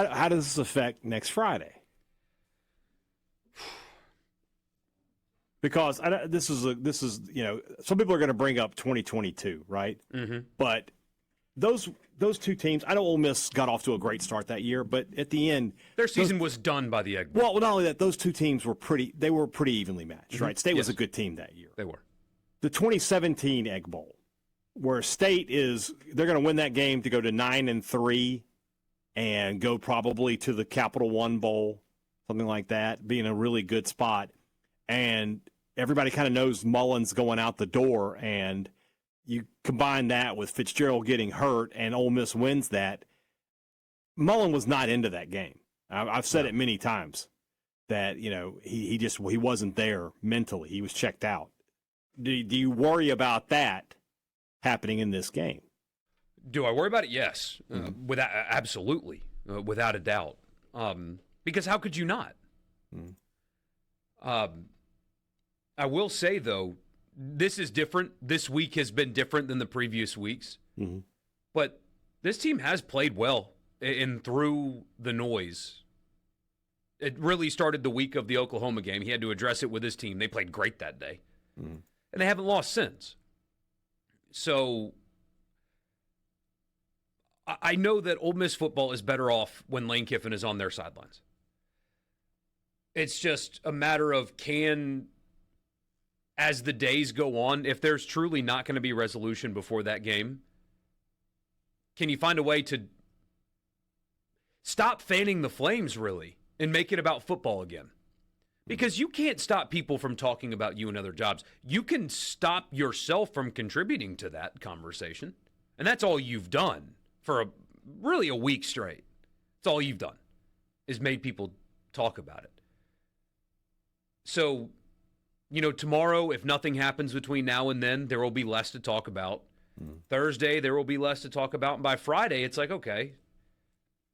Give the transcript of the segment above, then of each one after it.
how does this affect next Friday? Because this is some people are going to bring up 2022, right? Mm-hmm. But those two teams, I know Ole Miss got off to a great start that year, but at the end, their season was done by the Egg Bowl. Well, not only that, those two teams were pretty evenly matched, right? State was a good team that year. They were. The 2017 Egg Bowl, where State they're going to win that game to go to 9-3 and go probably to the Capital One Bowl, something like that, being a really good spot. And everybody kind of knows Mullen's going out the door, and you combine that with Fitzgerald getting hurt and Ole Miss wins that. Mullen was not into that game. I've said it many times that, he wasn't there mentally. He was checked out. Do you worry about that happening in this game? Do I worry about it? Yes. Absolutely. Without a doubt. Because how could you not? I will say, though, this is different. This week has been different than the previous weeks. Mm-hmm. But this team has played well and through the noise. It really started the week of the Oklahoma game. He had to address it with his team. They played great that day. Mm-hmm. And they haven't lost since. So I know that Ole Miss football is better off when Lane Kiffin is on their sidelines. It's just a matter of as the days go on, if there's truly not going to be resolution before that game, can you find a way to stop fanning the flames, really, and make it about football again? Because you can't stop people from talking about you and other jobs. You can stop yourself from contributing to that conversation. And that's all you've done for really a week straight. That's all you've done is made people talk about it. So, tomorrow, if nothing happens between now and then, there will be less to talk about. Thursday, there will be less to talk about. And by Friday, it's like, okay,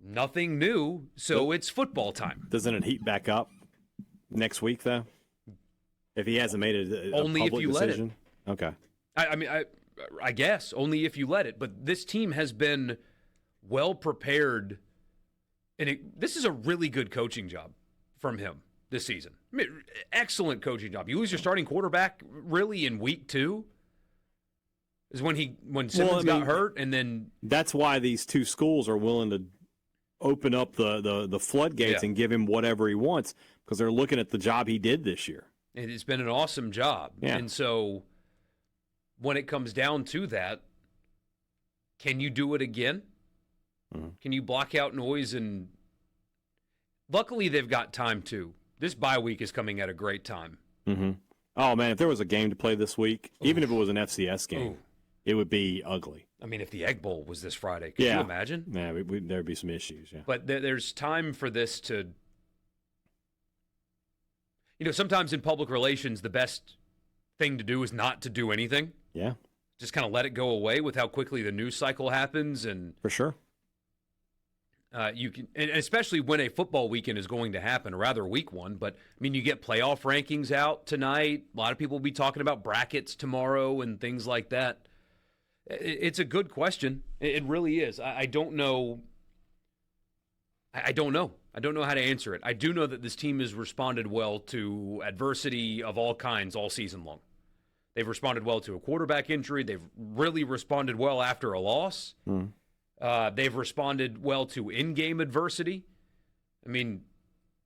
nothing new, so it's football time. Doesn't it heat back up next week, though? If he hasn't made a only public if you decision? Let it. Okay. I guess, only if you let it. But this team has been well prepared, and this is a really good coaching job from him this season. Excellent coaching job. You lose your starting quarterback really in week 2 is when Simmons got hurt, and then that's why these two schools are willing to open up the floodgates and give him whatever he wants, because they're looking at the job he did this year. It's been an awesome job. Yeah. And so when it comes down to that, can you do it again? Mm-hmm. Can you block out noise? And luckily they've got time too. This bye week is coming at a great time. Mm-hmm. Oh, man, if there was a game to play this week, even if it was an FCS game, it would be ugly. I mean, if the Egg Bowl was this Friday, could you imagine? Yeah, there'd be some issues, yeah. But there's time for this to sometimes in public relations, the best thing to do is not to do anything. Yeah. Just kind of let it go away with how quickly the news cycle happens. And for sure. You can, and especially when a football weekend is going to happen, or rather week 1. But, you get playoff rankings out tonight. A lot of people will be talking about brackets tomorrow and things like that. It's a good question. It really is. I don't know. I don't know. I don't know how to answer it. I do know that this team has responded well to adversity of all kinds all season long. They've responded well to a quarterback injury. They've really responded well after a loss. They've responded well to in-game adversity. They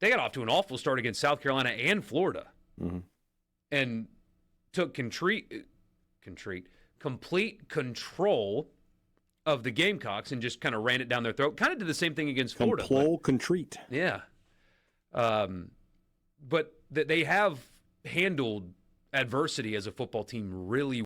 got off to an awful start against South Carolina and Florida, and took complete control of the Gamecocks and just kind of ran it down their throat. Kind of did the same thing against Florida. Contrite. Yeah. But they have handled adversity as a football team really